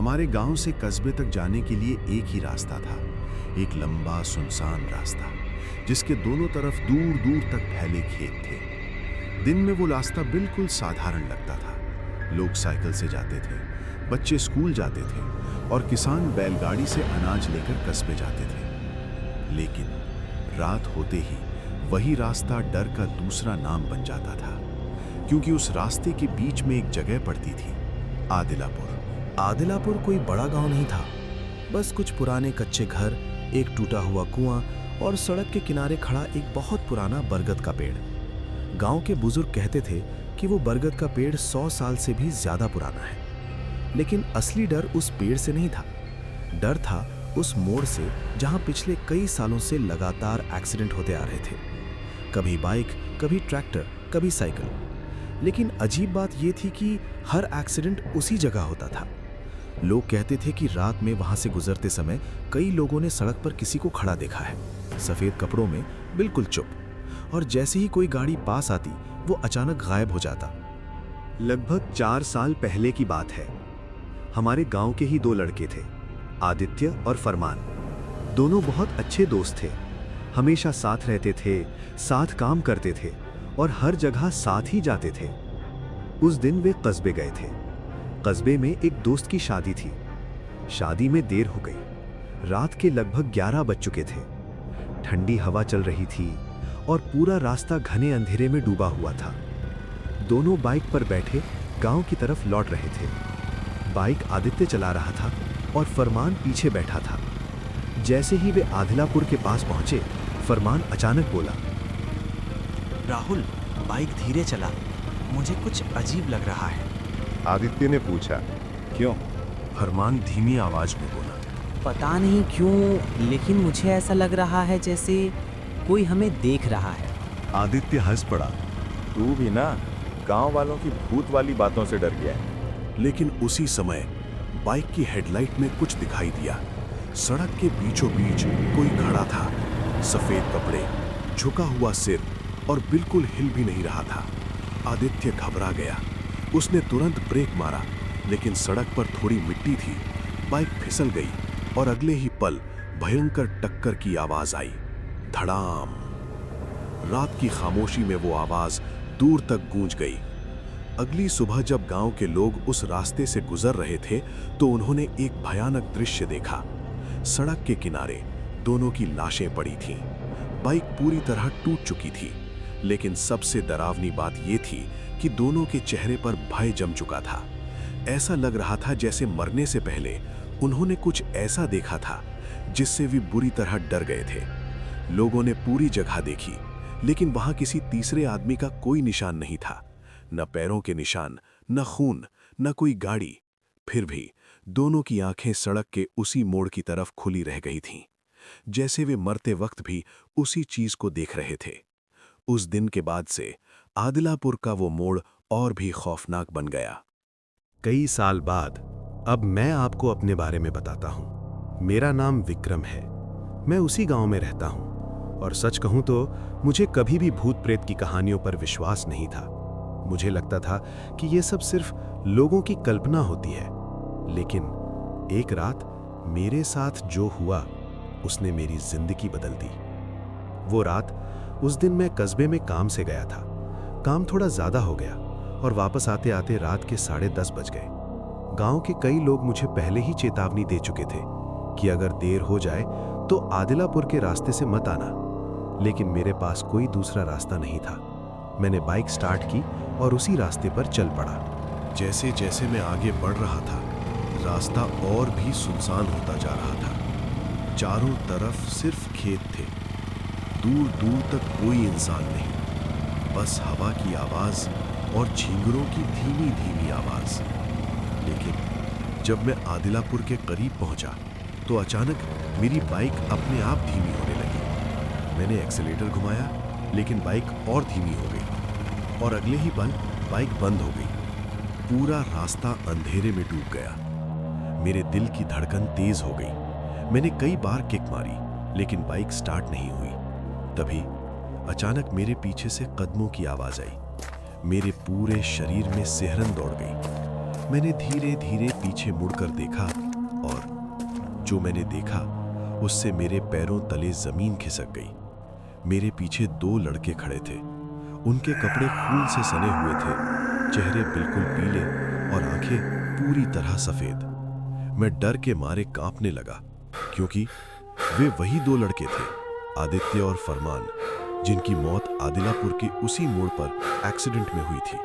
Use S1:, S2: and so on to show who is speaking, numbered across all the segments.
S1: हमारे गांव से कस्बे तक जाने के लिए एक ही रास्ता था, एक लंबा सुनसान रास्ता जिसके दोनों तरफ दूर दूर तक फैले खेत थे। दिन में वो रास्ता बिल्कुल साधारण लगता था। लोग साइकिल से जाते थे, बच्चे स्कूल जाते थे और किसान बैलगाड़ी से अनाज लेकर कस्बे जाते थे। लेकिन रात होते ही वही रास्ता डर का दूसरा नाम बन जाता था, क्योंकि उस रास्ते के बीच में एक जगह पड़ती थी, आदिलापुर।
S2: आदिलापुर कोई बड़ा गांव नहीं था, बस कुछ पुराने कच्चे घर, एक टूटा हुआ कुआं और सड़क के किनारे खड़ा एक बहुत पुराना बरगद का पेड़। गांव के बुजुर्ग कहते थे कि वो बरगद का पेड़ 100 साल से भी ज्यादा पुराना है। लेकिन असली डर उस पेड़ से नहीं था, डर था उस मोड़ से जहां पिछले कई सालों से लगातार एक्सीडेंट होते आ रहे थे। कभी बाइक, कभी ट्रैक्टर, कभी साइकिल। लेकिन अजीब बात यह थी कि हर एक्सीडेंट उसी जगह होता था। लोग कहते थे कि रात में वहां से गुजरते समय कई लोगों ने सड़क पर किसी को खड़ा देखा है, सफेद कपड़ों में, बिल्कुल चुप, और जैसे ही कोई गाड़ी पास आती वो अचानक गायब हो जाता।
S3: लगभग 4 साल पहले की बात है। हमारे गांव के ही 2 लड़के थे, आदित्य और फरमान। दोनों बहुत अच्छे दोस्त थे, हमेशा साथ रहते थे, साथ काम करते थे और हर जगह साथ ही जाते थे। उस दिन वे कस्बे गए थे। कस्बे में एक दोस्त की शादी थी। शादी में देर हो गई। रात के लगभग 11 बज चुके थे। ठंडी हवा चल रही थी और पूरा रास्ता घने अंधेरे में डूबा हुआ था। दोनों बाइक पर बैठे गांव की तरफ लौट रहे थे। बाइक आदित्य चला रहा था और फरमान पीछे बैठा था। जैसे ही वे आदिलापुर के पास पहुंचे, फरमान अचानक बोला,
S2: राहुल, बाइक धीरे चला, मुझे कुछ अजीब लग रहा है।
S4: आदित्य ने पूछा, क्यों?
S1: फरमान धीमी आवाज में बोला,
S5: पता नहीं क्यों, लेकिन मुझे ऐसा लग रहा है जैसे कोई हमें देख रहा है।
S1: आदित्य हंस पड़ा।
S4: तू भी ना गांव वालों की भूत वाली बातों से डर गया है।
S1: लेकिन उसी समय बाइक की हेडलाइट में कुछ दिखाई दिया। सड़क के बीचों बीच कोई खड़ा था, सफेद कपड़े, झुका हुआ सिर और बिल्कुल हिल भी नहीं रहा था। आदित्य घबरा गया। उसने तुरंत ब्रेक मारा, लेकिन सड़क पर थोड़ी मिट्टी थी। बाइक फिसल गई और अगले ही पल भयंकर टक्कर की आवाज आई, धड़ाम। रात की खामोशी में वो आवाज दूर तक गूंज गई। अगली सुबह जब गांव के लोग उस रास्ते से गुजर रहे थे तो उन्होंने एक भयानक दृश्य देखा। सड़क के किनारे दोनों की लाशें पड़ी थीं। बाइक पूरी तरह टूट चुकी थी, लेकिन सबसे डरावनी बात यह थी कि दोनों के चेहरे पर भय जम चुका था। ऐसा लग रहा था जैसे मरने से पहले उन्होंने कुछ ऐसा देखा था जिससे वे बुरी तरह डर गए थे। लोगों ने पूरी जगह देखी, लेकिन वहां किसी तीसरे आदमी का कोई निशान नहीं था, न पैरों के निशान, न खून, न कोई गाड़ी। फिर भी दोनों की आंखें सड़क के उसी मोड़ की तरफ खुली रह गई थीं, जैसे वे मरते वक्त भी उसी चीज को देख रहे थे। उस दिन के बाद से आदिलापुर का वो मोड़ और भी खौफनाक बन गया।
S2: कई साल बाद अब मैं आपको अपने बारे में बताता हूं। मेरा नाम विक्रम है। मैं उसी गांव में रहता हूं और सच कहूं तो मुझे कभी भी भूत प्रेत की कहानियों पर विश्वास नहीं था। मुझे लगता था कि ये सब सिर्फ लोगों की कल्पना होती है। लेकिन एक रात मेरे साथ जो हुआ उसने मेरी जिंदगी बदल दी। वो रात, उस दिन मैं कस्बे में काम से गया था। काम थोड़ा ज्यादा हो गया और वापस आते आते रात के 10:30 बज गए। गांव के कई लोग मुझे पहले ही चेतावनी दे चुके थे कि अगर देर हो जाए तो आदिलापुर के रास्ते से मत आना। लेकिन मेरे पास कोई दूसरा रास्ता नहीं था। मैंने बाइक स्टार्ट की और उसी रास्ते पर चल पड़ा।
S1: जैसे जैसे मैं आगे बढ़ रहा था, रास्ता और भी सुनसान होता जा रहा था। चारों तरफ सिर्फ खेत थे, दूर दूर तक कोई इंसान नहीं, बस हवा की आवाज और झींगरों की धीमी धीमी आवाज। लेकिन जब मैं आदिलापुर के करीब पहुंचा तो अचानक मेरी बाइक अपने आप धीमी होने लगी। मैंने एक्सीलेटर घुमाया, लेकिन बाइक और धीमी हो गई और अगले ही पल बाइक बंद हो गई। पूरा रास्ता अंधेरे में डूब गया। मेरे दिल की धड़कन तेज हो गई। मैंने कई बार किक मारी, लेकिन बाइक स्टार्ट नहीं हुई। तभी अचानक मेरे पीछे से कदमों की आवाज आई। मेरे पूरे शरीर में सिहरन दौड़ गई। मैंने धीरे धीरे पीछे मुड़कर देखा और जो मैंने देखा उससे मेरे पैरों तले जमीन खिसक गई। मेरे पीछे 2 लड़के खड़े थे। उनके कपड़े खून से सने हुए थे, चेहरे बिल्कुल पीले और आंखें पूरी तरह सफेद। मैं डर के मारे कांपने लगा क्योंकि वे वही 2 लड़के थे, आदित्य और फरमान, जिनकी मौत आदिलापुर के उसी मोड़ पर एक्सीडेंट में हुई थी।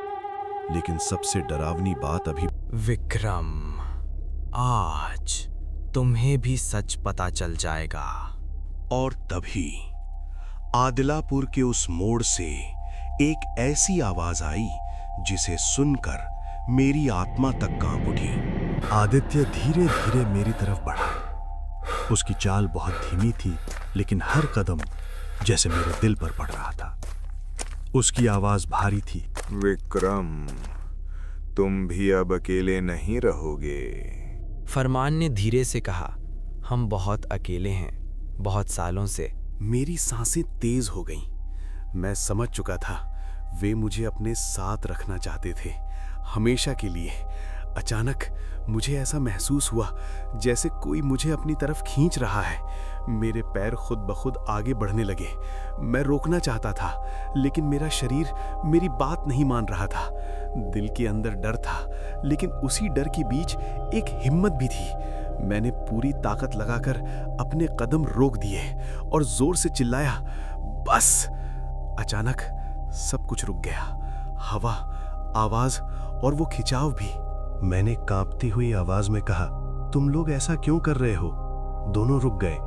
S1: लेकिन सबसे डरावनी बात अभी
S5: विक्रम, आज तुम्हें भी सच पता चल जाएगा।
S1: और तभी आदिलापुर के उस मोड़ से एक ऐसी आवाज आई जिसे सुनकर मेरी आत्मा तक कांप उठी।
S3: आदित्य धीरे धीरे मेरी तरफ बढ़ा। उसकी चाल बहुत धीमी थी, लेकिन हर कदम जैसे मेरे दिल पर पड़ रहा था। उसकी आवाज भारी थी।
S4: विक्रम, तुम भी अब अकेले नहीं रहोगे।
S5: फरमान ने धीरे से कहा, हम बहुत अकेले हैं, बहुत सालों से।
S2: मेरी सांसें तेज हो गईं। मैं समझ चुका था वे मुझे अपने साथ रखना चाहते थे, हमेशा के लिए। अचानक मुझे ऐसा महसूस हुआ जैसे कोई मुझे अपनी तरफ खींच रहा है। मेरे पैर खुद ब खुद आगे बढ़ने लगे। मैं रोकना चाहता था, लेकिन मेरा शरीर मेरी बात नहीं मान रहा था। दिल के अंदर डर था, लेकिन उसी डर के बीच एक हिम्मत भी थी। मैंने पूरी ताकत लगाकर अपने कदम रोक दिए और जोर से चिल्लाया, बस। अचानक सब कुछ रुक गया। हवा, आवाज और वो खिंचाव भी।
S3: मैंने कांपती हुई आवाज में कहा, तुम लोग ऐसा क्यों कर रहे हो? दोनों रुक गए।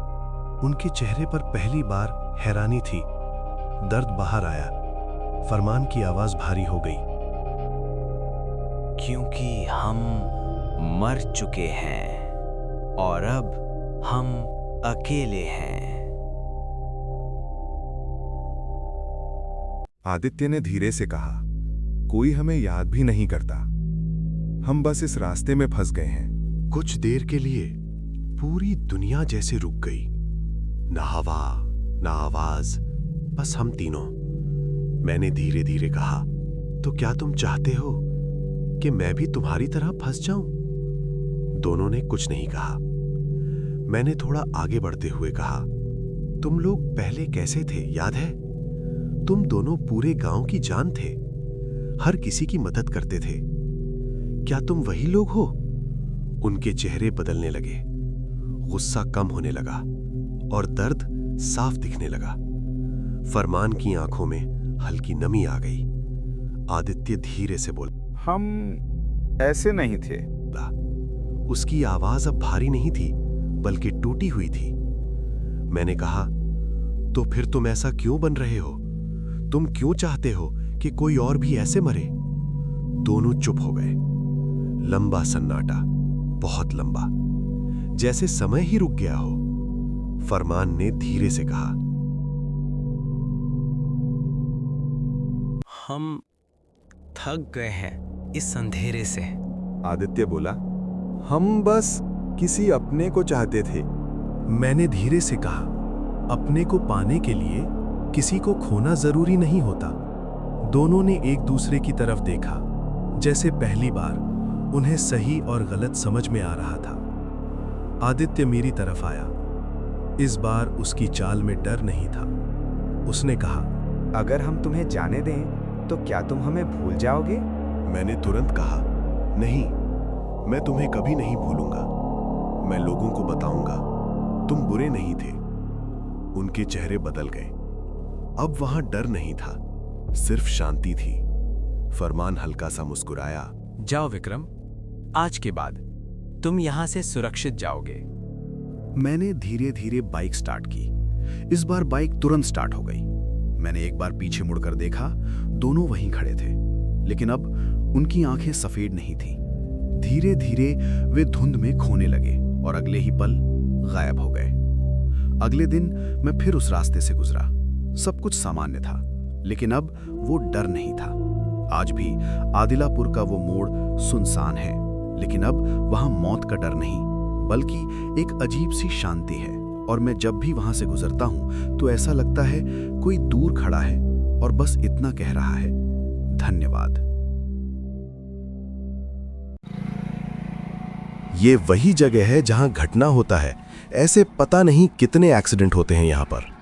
S3: उनके चेहरे पर पहली बार हैरानी थी। दर्द बाहर आया। फरमान की आवाज भारी हो गई।
S5: क्योंकि हम मर चुके हैं और अब हम अकेले हैं।
S4: आदित्य ने धीरे से कहा, कोई हमें याद भी नहीं करता। हम बस इस रास्ते में फंस गए हैं।
S1: कुछ देर के लिए पूरी दुनिया जैसे रुक गई। ना हवा, ना आवाज, बस हम तीनों। मैंने धीरे धीरे कहा, तो क्या तुम चाहते हो कि मैं भी तुम्हारी तरह फंस जाऊं? दोनों ने कुछ नहीं कहा। मैंने थोड़ा आगे बढ़ते हुए कहा, तुम लोग पहले कैसे थे याद है? तुम दोनों पूरे गांव की जान थे, हर किसी की मदद करते थे। क्या तुम वही लोग हो? उनके चेहरे बदलने लगे, गुस्सा कम होने लगा और दर्द साफ दिखने लगा। फरमान की आंखों में हल्की नमी आ गई। आदित्य धीरे से बोला,
S4: हम ऐसे नहीं थे।
S1: उसकी आवाज अब भारी नहीं थी, बल्कि टूटी हुई थी। मैंने कहा, तो फिर तुम ऐसा क्यों बन रहे हो? तुम क्यों चाहते हो कि कोई और भी ऐसे मरे? दोनों चुप हो गए। लंबा सन्नाटा, बहुत लंबा, जैसे समय ही रुक गया हो। फरमान ने धीरे से कहा,
S5: हम थक गए हैं इस अंधेरे से।
S4: आदित्य बोला, हम बस किसी अपने को चाहते थे।
S3: मैंने धीरे से कहा, अपने को पाने के लिए किसी को खोना जरूरी नहीं होता। दोनों ने एक दूसरे की तरफ देखा, जैसे पहली बार उन्हें सही और गलत समझ में आ रहा था। आदित्य मेरी तरफ आया। इस बार उसकी चाल में डर नहीं था। उसने कहा,
S6: अगर हम तुम्हें जाने दें तो क्या तुम हमें भूल जाओगे?
S1: मैंने तुरंत कहा, नहीं, मैं तुम्हें कभी नहीं भूलूंगा। मैं लोगों को बताऊंगा तुम बुरे नहीं थे। उनके चेहरे बदल गए। अब वहां डर नहीं था, सिर्फ शांति थी। फरमान हल्का सा मुस्कुराया,
S5: जाओ विक्रम, आज के बाद तुम यहां से सुरक्षित जाओगे।
S1: मैंने धीरे धीरे बाइक स्टार्ट की। इस बार बाइक तुरंत स्टार्ट हो गई। मैंने एक बार पीछे मुड़कर देखा, दोनों वहीं खड़े थे, लेकिन अब उनकी आंखें सफेद नहीं थीं। धीरे धीरे वे धुंध में खोने लगे और अगले ही पल गायब हो गए। अगले दिन मैं फिर उस रास्ते से गुजरा। सब कुछ सामान्य था, लेकिन अब वो डर नहीं था। आज भी आदिलापुर का वो मोड़ सुनसान है, लेकिन अब वहां मौत का डर नहीं, बल्कि एक अजीब सी शांति है। और मैं जब भी वहां से गुजरता हूं तो ऐसा लगता है कोई दूर खड़ा है और बस इतना कह रहा है, धन्यवाद। ये वही जगह है जहां घटना होता है। ऐसे पता नहीं कितने एक्सीडेंट होते हैं यहाँ पर।